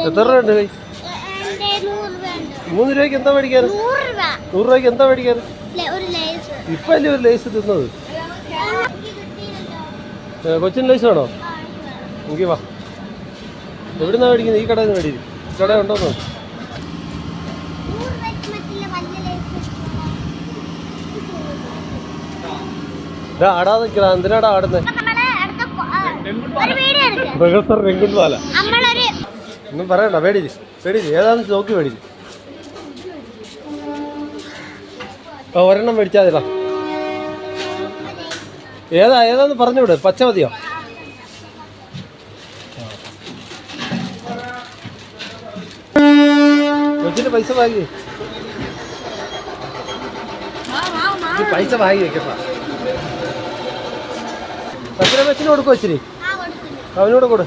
എത്ര രൂപ ഉണ്ട് കൈ? 3 രൂപയ്ക്ക് എന്താ മേടിക്കാൻ? 100 രൂപയ്ക്ക് എന്താ മേടിക്കാൻ? ഇപ്പൊ അല്ലേ ഒരു ലേസ് തിന്നത്? കൊച്ചിൻ ലേസ് വേണോ? എനിക്ക് വാ. എവിടുന്നാ മേടിക്കുന്നത്? ഈ കടയിൽ നിന്ന് മേടിക്കും. കട ഉണ്ടോന്നോ? ആടാ നിൽക്കണ എന്തിനാടാ ആടുന്നത്? പ്രൊഫസർ രംഗുണ്ട്വാല ഒന്നും പറയണ്ട. മേടിച്ച് ഏതാന്ന് നോക്കി മേടിച്ച്. ഒരെണ്ണം മേടിച്ചാൽ മതിടാ. ഏതാന്ന് പറഞ്ഞു വിട്. പച്ച മതിയോ? കൊച്ചിന് പൈസ വാങ്ങി വെക്കപ്പാ. കൊച്ചിന് കൊടുക്കും. ഇച്ചിരി അവനോട് കൊടു.